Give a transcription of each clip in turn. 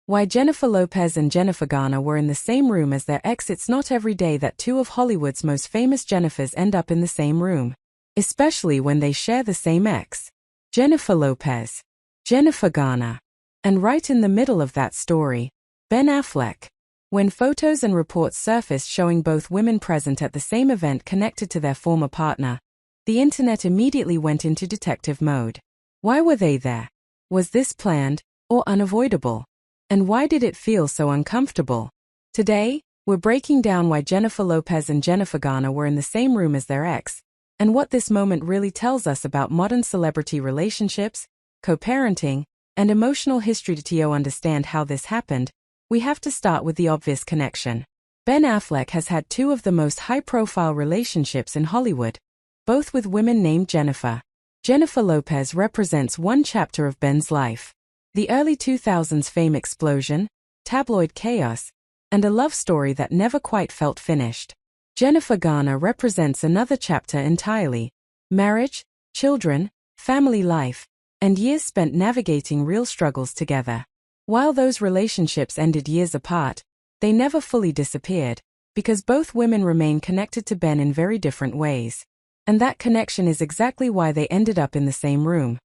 Why Jennifer Lopez and Jennifer Garner were in the same room as their ex. It's not every day that two of Hollywood's most famous Jennifers end up in the same room, especially when they share the same ex. Jennifer Lopez, Jennifer Garner. And right in the middle of that story, Ben Affleck. When photos and reports surfaced showing both women present at the same event connected to their former partner, the internet immediately went into detective mode. Why were they there? Was this planned or unavoidable? And why did it feel so uncomfortable? Today, we're breaking down why Jennifer Lopez and Jennifer Garner were in the same room as their ex, and what this moment really tells us about modern celebrity relationships, co-parenting, and emotional history. To understand how this happened, we have to start with the obvious connection. Ben Affleck has had two of the most high-profile relationships in Hollywood, both with women named Jennifer. Jennifer Lopez represents one chapter of Ben's life: the early 2000s fame explosion, tabloid chaos, and a love story that never quite felt finished. Jennifer Garner represents another chapter entirely: marriage, children, family life, and years spent navigating real struggles together. While those relationships ended years apart, they never fully disappeared, because both women remain connected to Ben in very different ways. And that connection is exactly why they ended up in the same room.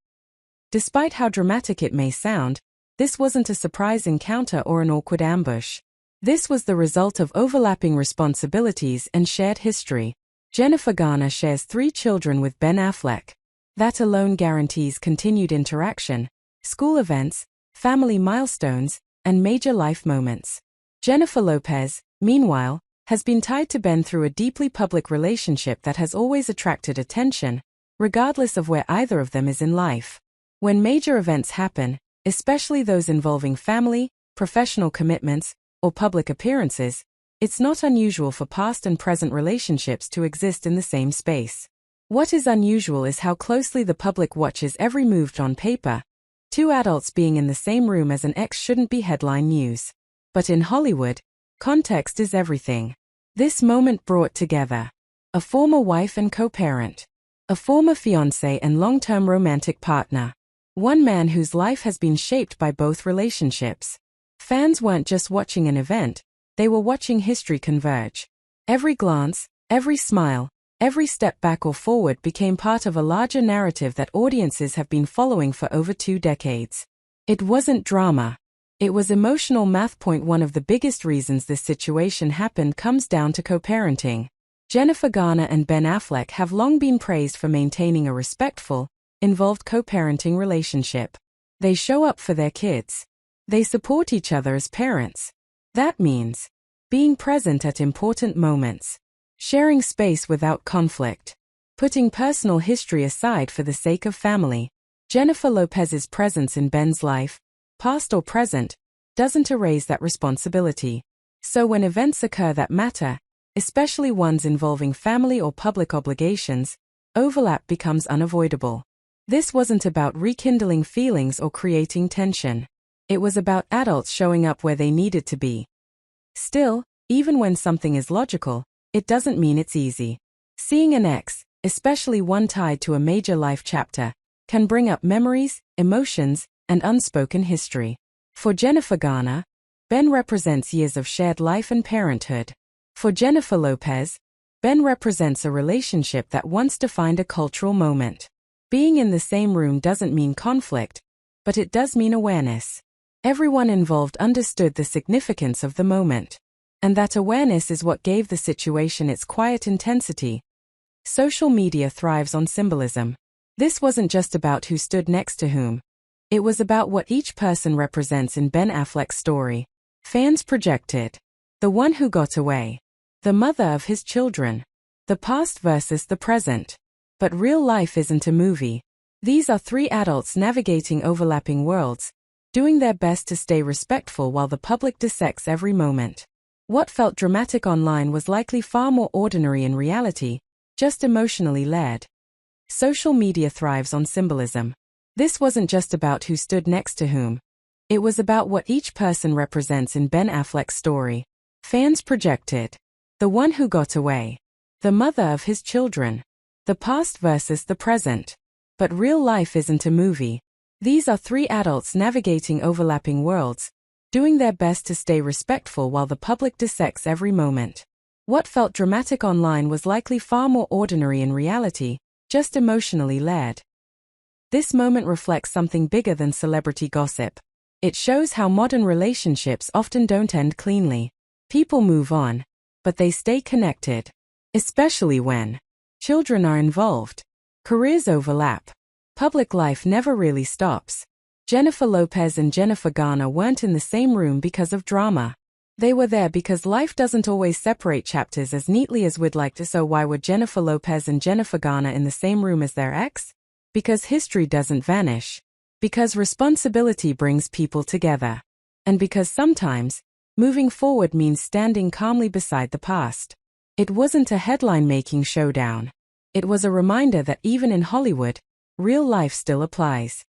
Despite how dramatic it may sound, this wasn't a surprise encounter or an awkward ambush. This was the result of overlapping responsibilities and shared history. Jennifer Garner shares 3 children with Ben Affleck. That alone guarantees continued interaction, school events, family milestones, and major life moments. Jennifer Lopez, meanwhile, has been tied to Ben through a deeply public relationship that has always attracted attention, regardless of where either of them is in life. When major events happen, especially those involving family, professional commitments, or public appearances, it's not unusual for past and present relationships to exist in the same space. What is unusual is how closely the public watches every move. On paper, 2 adults being in the same room as an ex shouldn't be headline news. But in Hollywood, context is everything. This moment brought together a former wife and co-parent, a former fiancé and long-term romantic partner, one man whose life has been shaped by both relationships. Fans weren't just watching an event, they were watching history converge. Every glance, every smile, every step back or forward became part of a larger narrative that audiences have been following for over 2 decades. It wasn't drama. It was emotional math. One of the biggest reasons this situation happened comes down to co-parenting. Jennifer Garner and Ben Affleck have long been praised for maintaining a respectful, involved co-parenting relationship. They show up for their kids. They support each other as parents. That means being present at important moments, sharing space without conflict, putting personal history aside for the sake of family. Jennifer Lopez's presence in Ben's life, past or present, doesn't erase that responsibility. So when events occur that matter, especially ones involving family or public obligations, overlap becomes unavoidable. This wasn't about rekindling feelings or creating tension. It was about adults showing up where they needed to be. Still, even when something is logical, it doesn't mean it's easy. Seeing an ex, especially one tied to a major life chapter, can bring up memories, emotions, and unspoken history. For Jennifer Garner, Ben represents years of shared life and parenthood. For Jennifer Lopez, Ben represents a relationship that once defined a cultural moment. Being in the same room doesn't mean conflict, but it does mean awareness. Everyone involved understood the significance of the moment. And that awareness is what gave the situation its quiet intensity. Social media thrives on symbolism. This wasn't just about who stood next to whom. It was about what each person represents in Ben Affleck's story. Fans projected the one who got away, the mother of his children, the past versus the present. But real life isn't a movie. These are 3 adults navigating overlapping worlds, doing their best to stay respectful while the public dissects every moment. What felt dramatic online was likely far more ordinary in reality, just emotionally led. Social media thrives on symbolism. This wasn't just about who stood next to whom. It was about what each person represents in Ben Affleck's story. Fans projected the one who got away, the mother of his children, the past versus the present. But real life isn't a movie. These are 3 adults navigating overlapping worlds, doing their best to stay respectful while the public dissects every moment. What felt dramatic online was likely far more ordinary in reality, just emotionally led. This moment reflects something bigger than celebrity gossip. It shows how modern relationships often don't end cleanly. People move on, but they stay connected, especially when children are involved. Careers overlap. Public life never really stops. Jennifer Lopez and Jennifer Garner weren't in the same room because of drama. They were there because life doesn't always separate chapters as neatly as we'd like to. So why were Jennifer Lopez and Jennifer Garner in the same room as their ex? Because history doesn't vanish. Because responsibility brings people together. And because sometimes, moving forward means standing calmly beside the past. It wasn't a headline-making showdown. It was a reminder that even in Hollywood, real life still applies.